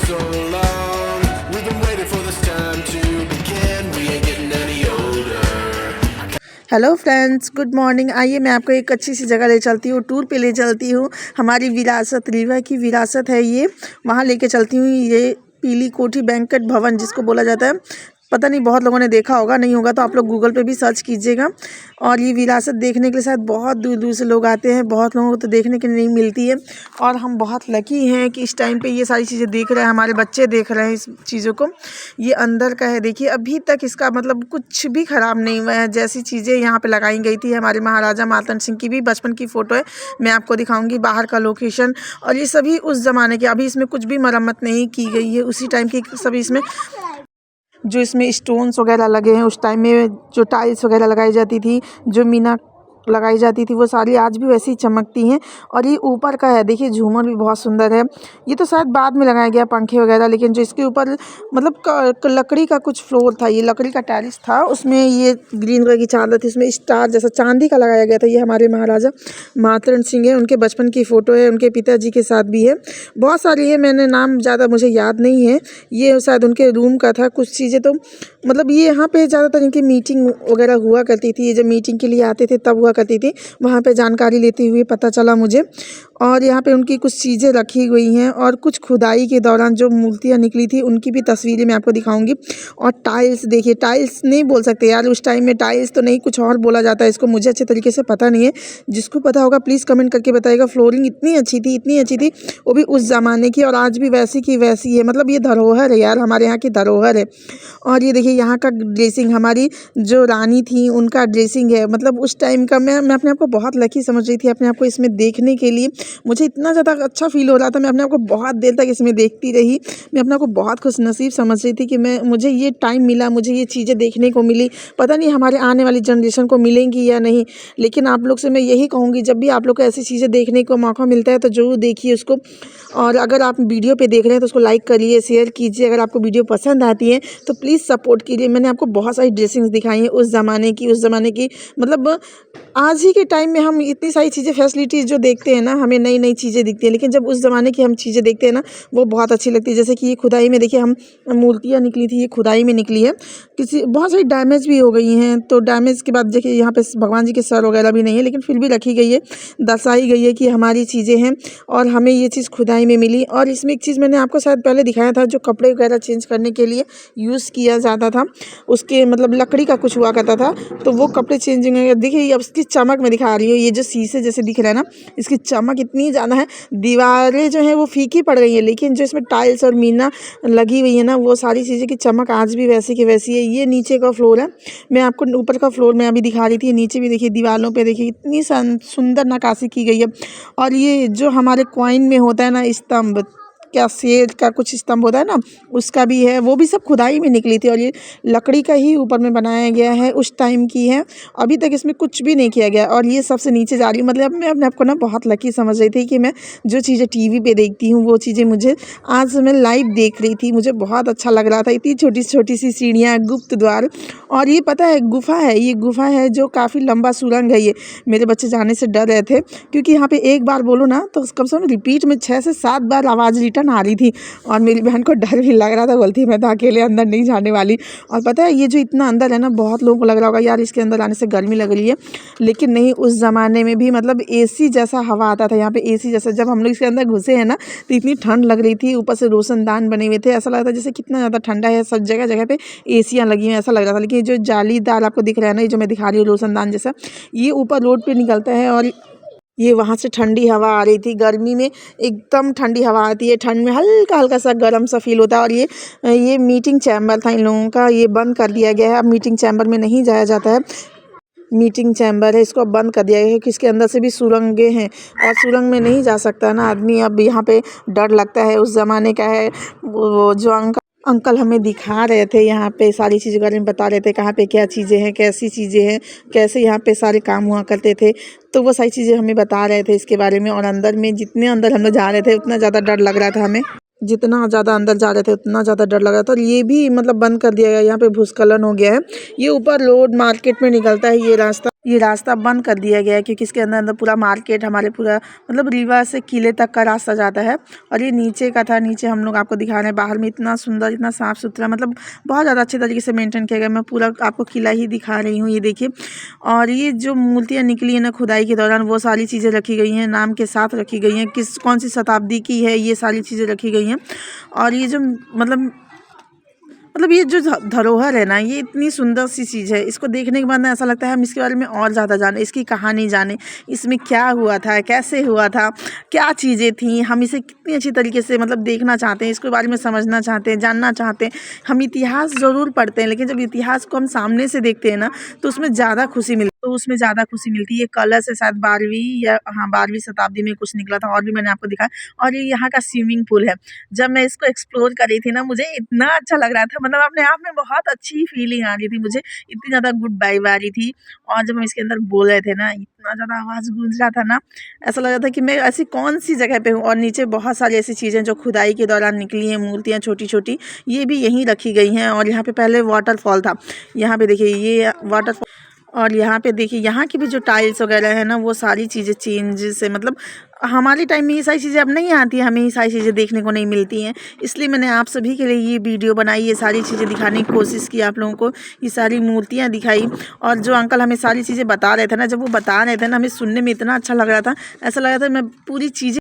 so long. We've been waiting for this time to begin. We ain't getting any older. Hello friends, good morning. आइए मैं आपको एक अच्छी सी जगह ले चलती हूँ, टूर पे ले चलती हूँ। हमारी विरासत, रीवा की विरासत है ये, वहाँ लेके चलती हूँ। ये पीली कोठी बैंक्वेट भवन जिसको बोला जाता है, पता नहीं बहुत लोगों ने देखा होगा, नहीं होगा तो आप लोग गूगल पे भी सर्च कीजिएगा। और ये विरासत देखने के लिए शायद बहुत दूर दूर से लोग आते हैं, बहुत लोगों को तो देखने के लिए नहीं मिलती है। और हम बहुत लकी हैं कि इस टाइम पे ये सारी चीज़ें देख रहे हैं, हमारे बच्चे देख रहे हैं इस चीज़ों को। ये अंदर का है, देखिए अभी तक इसका मतलब कुछ भी ख़राब नहीं हुआ है। जैसी चीज़ें यहाँ पे लगाई गई थी, हमारे महाराजा मातन सिंह की भी बचपन की फ़ोटो है, मैं आपको दिखाऊंगी बाहर का लोकेशन। और ये सभी उस ज़माने के, अभी इसमें कुछ भी मरम्मत नहीं की गई है, उसी टाइम की सभी। इसमें जो इसमें स्टोन्स वगैरह लगे हैं, उस टाइम में जो टाइल्स वगैरह लगाई जाती थी, जो मीना लगाई जाती थी, वो सारी आज भी वैसी ही चमकती हैं। और ये ऊपर का है, देखिए झूमर भी बहुत सुंदर है। ये तो शायद बाद में लगाया गया पंखे वगैरह, लेकिन जो इसके ऊपर मतलब लकड़ी का कुछ फ्लोर था, ये लकड़ी का टाइल्स था, उसमें ये ग्रीन कलर की चादर थी, उसमें स्टार जैसा चांदी का लगाया गया था। ये हमारे महाराजा मातरण सिंह है, उनके बचपन की फ़ोटो है, उनके पिताजी के साथ भी है। बहुत सारी है, मैंने नाम ज़्यादा मुझे याद नहीं है। ये शायद उनके रूम का था, कुछ चीज़ें तो मतलब ये यहाँ पे ज़्यादातर इनकी मीटिंग वगैरह हुआ करती थी। ये जब मीटिंग के लिए आते थे तब हुआ करती थी, वहाँ पे जानकारी लेते हुए पता चला मुझे। और यहाँ पे उनकी कुछ चीज़ें रखी गई हैं, और कुछ खुदाई के दौरान जो मूर्तियाँ निकली थी उनकी भी तस्वीरें मैं आपको दिखाऊंगी। और टाइल्स देखिए, टाइल्स नहीं बोल सकते यार, उस टाइम में टाइल्स तो नहीं, कुछ और बोला जाता है इसको, मुझे अच्छे तरीके से पता नहीं है। जिसको पता होगा प्लीज़ कमेंट करके बताइएगा। फ्लोरिंग इतनी अच्छी थी, इतनी अच्छी थी, वो भी उस ज़माने की, और आज भी वैसी की वैसी है। मतलब ये धरोहर है यार, हमारे यहाँ की धरोहर है। और ये देखिए यहाँ का ड्रेसिंग, हमारी जो रानी थी उनका ड्रेसिंग है। मतलब उस टाइम का मैं अपने आप को बहुत लकी समझ रही थी अपने आप को इसमें देखने के लिए। मुझे इतना ज़्यादा अच्छा फील हो रहा था, मैं अपने आप को बहुत देर तक इसमें देखती रही। मैं अपने आप को बहुत खुशनसीब समझ रही थी कि मुझे ये टाइम मिला, मुझे ये चीज़ें देखने को मिली। पता नहीं हमारे आने वाली जनरेशन को मिलेंगी या नहीं, लेकिन आप लोग से मैं यही कहूँगी, जब भी आप लोग को ऐसी चीज़ें देखने को मौका मिलता है तो ज़रूर देखिए उसको। और अगर आप वीडियो पे देख रहे हैं तो उसको लाइक करिए, शेयर कीजिए। अगर आपको वीडियो पसंद आती है तो प्लीज़ सपोर्ट कीजिए। मैंने आपको बहुत सारी ड्रेसिंग्स दिखाई हैं उस ज़माने की मतलब आज ही के टाइम में हम इतनी सारी चीज़ें, फैसिलिटीज़ जो देखते हैं ना, हमें नई नई चीज़ें दिखती हैं, लेकिन जब उस ज़माने की हम चीज़ें देखते हैं ना, वो बहुत अच्छी लगती है। जैसे कि ये खुदाई में देखिए, हम मूर्तियाँ निकली थी, ये खुदाई में निकली है। किसी बहुत सारी डैमेज भी हो गई हैं, तो डैमेज के बाद देखिए यहाँ पे भगवान जी के सर वगैरह भी नहीं है, लेकिन फिर भी रखी गई है, दर्शाई गई है कि हमारी चीज़ें हैं और हमें ये चीज़ खुदाई में मिली। और इसमें एक चीज़ मैंने आपको शायद पहले दिखाया था, जो कपड़े वगैरह चेंज करने के लिए यूज़ किया जाता था, उसके मतलब लकड़ी का कुछ हुआ करता था, तो वो कपड़े चेंजिंग है। देखिए अब इसकी चमक मैं दिखा रही हूँ, ये जो शीशे जैसे दिख रहा है ना, इसकी चमक इतनी ज़्यादा है। दीवारें जो हैं वो फीकी पड़ गई हैं, लेकिन जो इसमें टाइल्स और मीना लगी हुई है ना, वो सारी चीज़ें की चमक आज भी वैसी की वैसी है। ये नीचे का फ्लोर है, मैं आपको ऊपर का फ्लोर में अभी दिखा रही थी। नीचे भी देखिए, दीवारों पे देखिए इतनी सुंदर नक्काशी की गई है। और ये जो हमारे कॉइन में होता है ना स्तंभ, क्या शेर का कुछ स्तंभ होता है ना, उसका भी है, वो भी सब खुदाई में निकली थी। और ये लकड़ी का ही ऊपर में बनाया गया है, उस टाइम की है। अभी तक इसमें कुछ भी नहीं किया गया। और ये सबसे नीचे जा रही हूँ, मतलब मैं अपने आप को ना बहुत लकी समझ रही थी कि मैं जो चीज़ें टीवी पे देखती हूँ वो चीज़ें मुझे आज मैं लाइव देख रही थी। मुझे बहुत अच्छा लग रहा था। इतनी छोटी छोटी सी सीढ़ियाँ, गुप्त द्वार, और ये पता है गुफा है, ये गुफा है जो काफ़ी लंबा सुरंग है। ये मेरे बच्चे जाने से डर रहे थे, क्योंकि यहाँ पे एक बार बोलो ना तो कम से कम रिपीट में 6 से 7 बार आवाज़ रिटर्न आ रही थी। और मेरी बहन को डर भी लग रहा था, बोलती मैं तो अकेले अंदर नहीं जाने वाली। और पता है ये जो इतना अंदर है ना, बहुत लोगों को लग रहा होगा यार इसके अंदर आने से गर्मी लग रही है, लेकिन नहीं, उस ज़माने में भी मतलब एसी जैसा हवा आता था यहाँ पे, एसी जैसा। जब हम लोग इसके अंदर घुसे हैं ना तो इतनी ठंड लग रही थी, ऊपर से रोशनदान बने हुए थे, ऐसा लग रहा था जैसे कितना ज़्यादा ठंडा है, सब जगह जगह पे एसियाँ लगी हैं, ऐसा लग रहा था। लेकिन जो जालीदार आपको दिख रहा है ना, ये जो मैं दिखा रही हूँ रोशनदान जैसा, ये ऊपर रोड पर निकलता है, और ये वहाँ से ठंडी हवा आ रही थी। गर्मी में एकदम ठंडी हवा आती है, ठंड में हल्का हल्का सा गर्म सा फील होता है। और ये मीटिंग चैम्बर था इन लोगों का, ये बंद कर दिया गया है। अब मीटिंग चैम्बर में नहीं जाया जाता है, मीटिंग चैम्बर है, इसको अब बंद कर दिया गया है, कि इसके अंदर से भी सुरंगें हैं, और सुरंग में नहीं जा सकता ना आदमी। अब यहाँ पे डर लगता है, उस ज़माने का है। वो जो अंकल हमें दिखा रहे थे, यहाँ पे सारी चीज़ों के बारे में बता रहे थे, कहाँ पे क्या चीज़ें हैं, कैसी चीज़ें हैं, कैसे यहाँ पे सारे काम हुआ करते थे, तो वो सारी चीज़ें हमें बता रहे थे इसके बारे में। और अंदर में जितने अंदर हम लोग जा रहे थे उतना ज़्यादा डर लग रहा था हमें। जितना ज़्यादा अंदर जा रहे थे उतना ज़्यादा डर लग रहा था। और ये भी मतलब बंद कर दिया गया, यहाँ पे भूस्खलन हो गया है। ये ऊपर रोड मार्केट में निकलता है ये रास्ता बंद कर दिया गया है, क्योंकि इसके अंदर अंदर पूरा मार्केट हमारे पूरा मतलब रीवा से किले तक का रास्ता जाता है। और ये नीचे का था, नीचे हम लोग आपको दिखा रहे हैं। बाहर में इतना सुंदर, इतना साफ़ सुथरा, मतलब बहुत ज़्यादा अच्छे तरीके से मेंटेन किया गया। मैं पूरा आपको किला ही दिखा रही हूँ, ये देखिए। और ये जो मूर्तियाँ निकली हैं ना खुदाई के दौरान, वो सारी चीज़ें रखी गई हैं, नाम के साथ रखी गई हैं, कौन सी शताब्दी की है, ये सारी चीज़ें रखी गई हैं। और ये जो मतलब ये जो धरोहर है ना, ये इतनी सुंदर सी चीज़ है। इसको देखने के बाद ना ऐसा लगता है हम इसके बारे में और ज़्यादा जाने, इसकी कहानी जाने, इसमें क्या हुआ था, कैसे हुआ था, क्या चीज़ें थी। हम इसे कितनी अच्छी तरीके से मतलब देखना चाहते हैं, इसके बारे में समझना चाहते हैं, जानना चाहते हैं। हम इतिहास ज़रूर पढ़ते हैं, लेकिन जब इतिहास को हम सामने से देखते हैं ना, तो उसमें ज़्यादा खुशी मिलती है। ये कलश है, शायद 12वीं शताब्दी में कुछ निकला था। और भी मैंने आपको दिखाया। और ये यहाँ का स्विमिंग पूल है। जब मैं इसको एक्सप्लोर कर रही थी ना, मुझे इतना अच्छा लग रहा था, मतलब अपने आप में बहुत अच्छी फीलिंग आ रही थी मुझे, इतनी ज़्यादा गुड वाइब आ रही थी। और जब हम इसके अंदर बोल रहे थे ना, इतना ज़्यादा आवाज़ गूंज रहा था ना, ऐसा लग रहा था कि मैं ऐसी कौन सी जगह पे हूँ। और नीचे बहुत सारी ऐसी चीज़ें जो खुदाई के दौरान निकली हैं, मूर्तियाँ छोटी छोटी, ये भी यहीं रखी गई हैं। और यहाँ पे पहले वाटरफॉल था, यहाँ पे देखिए ये वाटरफॉल। और यहाँ पे देखिए, यहाँ की भी जो टाइल्स वगैरह है ना, वो सारी चीज़ें चेंज से, मतलब हमारे टाइम में ये सारी चीज़ें अब नहीं आती हैं, हमें ये सारी चीज़ें देखने को नहीं मिलती हैं। इसलिए मैंने आप सभी के लिए ये वीडियो बनाई, ये सारी चीज़ें दिखाने की कोशिश की आप लोगों को, ये सारी मूर्तियाँ दिखाई। और जो अंकल हमें सारी चीज़ें बता रहे थे ना, जब वो बता रहे थे ना, हमें सुनने में इतना अच्छा लग रहा था, ऐसा लग रहा था मैं पूरी चीज़ें